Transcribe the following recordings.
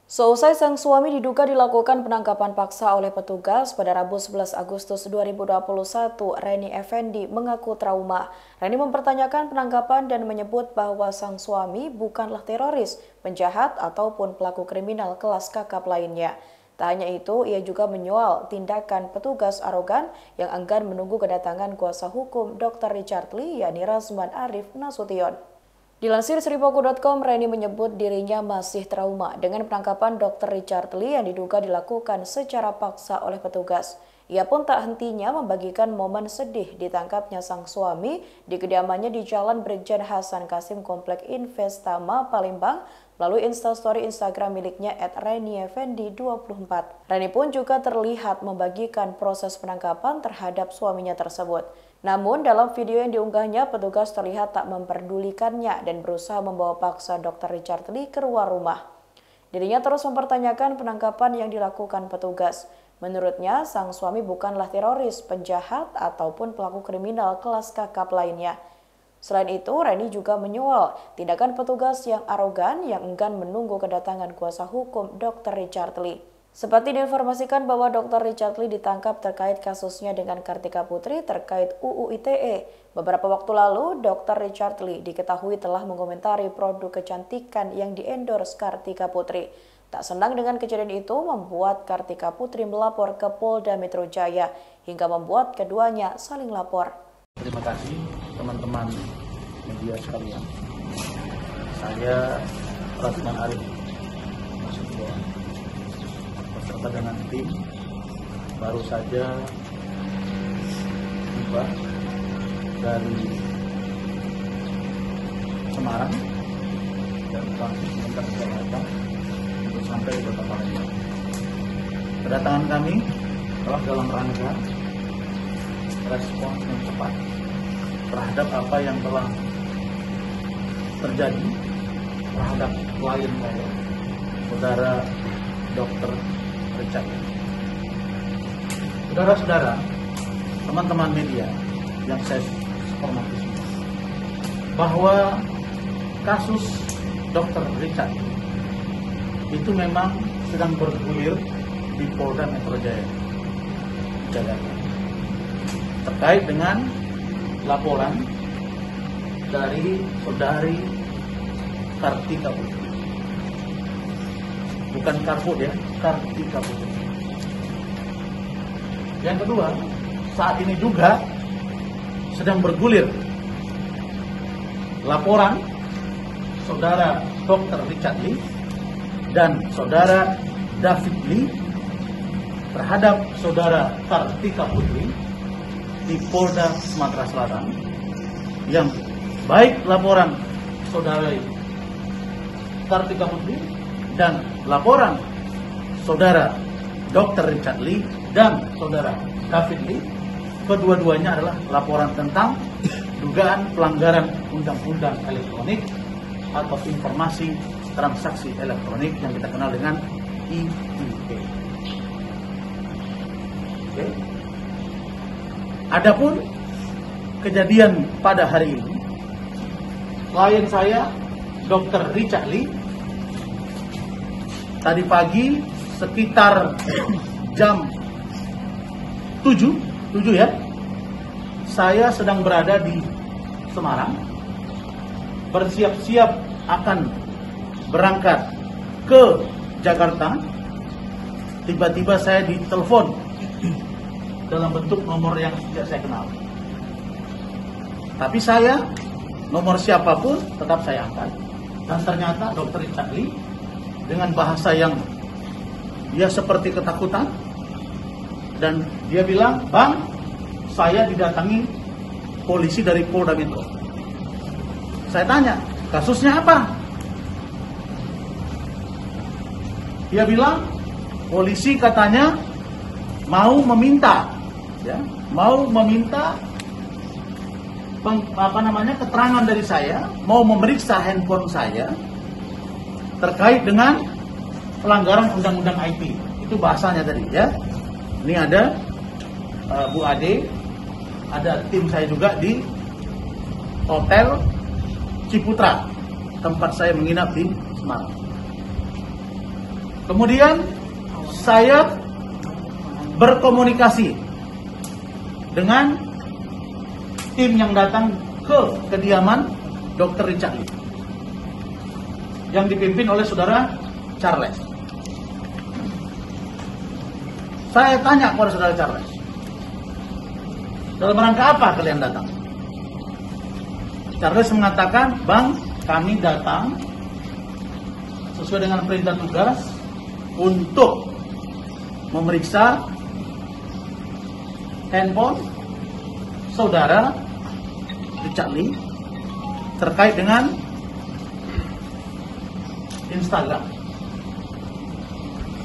Seusai sang suami diduga dilakukan penangkapan paksa oleh petugas pada Rabu 11 Agustus 2021, Reni Effendi mengaku trauma. Reni mempertanyakan penangkapan dan menyebut bahwa sang suami bukanlah teroris, penjahat, ataupun pelaku kriminal kelas kakap lainnya. Tak hanya itu, ia juga menyoal tindakan petugas arogan yang enggan menunggu kedatangan kuasa hukum Dr. Richard Lee, yakni Razman Arif Nasution. Dilansir Sripoku.com, Reni menyebut dirinya masih trauma dengan penangkapan Dr. Richard Lee yang diduga dilakukan secara paksa oleh petugas. Ia pun tak hentinya membagikan momen sedih ditangkapnya sang suami di kediamannya di Jalan Brigjen Hasan Kasim Komplek Investama, Palembang, melalui instastory Instagram miliknya @renieffendi24. Reni pun juga terlihat membagikan proses penangkapan terhadap suaminya tersebut. Namun dalam video yang diunggahnya, petugas terlihat tak memperdulikannya dan berusaha membawa paksa Dr. Richard Lee keluar rumah. Dirinya terus mempertanyakan penangkapan yang dilakukan petugas. Menurutnya, sang suami bukanlah teroris, penjahat, ataupun pelaku kriminal kelas kakap lainnya. Selain itu, Reni juga menyoal tindakan petugas yang arogan yang enggan menunggu kedatangan kuasa hukum Dr. Richard Lee. Seperti diinformasikan bahwa Dr. Richard Lee ditangkap terkait kasusnya dengan Kartika Putri terkait UU ITE. Beberapa waktu lalu, Dr. Richard Lee diketahui telah mengomentari produk kecantikan yang diendorse Kartika Putri. Tak senang dengan kejadian itu membuat Kartika Putri melapor ke Polda Metro Jaya hingga membuat keduanya saling lapor. Terima kasih teman-teman media sekalian. Saya Razman Arif Nasution beserta dengan tim baru saja tiba dari Semarang dan langsung sebentar datang untuk sampai di Kota Palembang. Kedatangan kami telah dalam rangka respon yang cepat terhadap apa yang telah terjadi terhadap klien saya, saudara Dr. Richard. Saudara-saudara, teman-teman media yang saya hormati semua, bahwa kasus Dr. Richard itu memang sedang bergulir di Polda Metro Jaya, Jakarta, terkait dengan laporan dari saudari Kartika Putri. Bukan Karput ya, Kartika Putri. Yang kedua, saat ini juga sedang bergulir laporan saudara Dr. Richard Lee dan saudara David Lee terhadap saudara Kartika Putri di Polda Sumatera Selatan, yang baik laporan saudara Kartika Putri dan laporan saudara Dr. Richard Lee dan saudara David Lee, kedua-duanya adalah laporan tentang dugaan pelanggaran undang-undang elektronik atau informasi transaksi elektronik yang kita kenal dengan ITE. Oke. Adapun kejadian pada hari ini, klien saya Dr. Richard Lee tadi pagi sekitar jam 7 ya, saya sedang berada di Semarang, bersiap-siap akan berangkat ke Jakarta. Tiba-tiba saya ditelepon dalam bentuk nomor yang tidak saya kenal. Tapi saya, nomor siapapun tetap saya angkat. Dan ternyata Dr. Richard Lee dengan bahasa yang dia seperti ketakutan, dan dia bilang, "Bang, saya didatangi polisi dari Polda Metro." Saya tanya, "Kasusnya apa?" Dia bilang, polisi katanya mau meminta keterangan dari saya, mau memeriksa handphone saya terkait dengan pelanggaran undang-undang IT. Itu bahasanya tadi ya. Ini ada Bu Ade, ada tim saya juga di Hotel Ciputra, tempat saya menginap di Semarang. Kemudian saya berkomunikasi dengan tim yang datang ke kediaman Dr. Richard Lee yang dipimpin oleh saudara Charles. Saya tanya kepada saudara Charles, dalam rangka apa kalian datang? Charles mengatakan, Bang, kami datang sesuai dengan perintah tugas untuk memeriksa handphone saudara Richard Lee terkait dengan Instagram.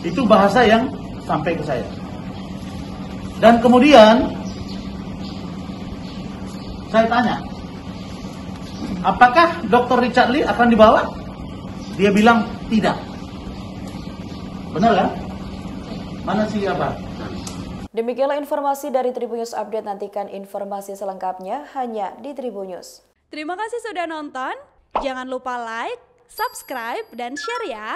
Itu bahasa yang sampai ke saya. Dan kemudian saya tanya, apakah Dr. Richard Lee akan dibawa? Dia bilang tidak. Benar kan? Mana sih apa? Demikianlah informasi dari Tribunnews Update. Nantikan informasi selengkapnya hanya di Tribunnews. Terima kasih sudah nonton. Jangan lupa like, subscribe, dan share ya.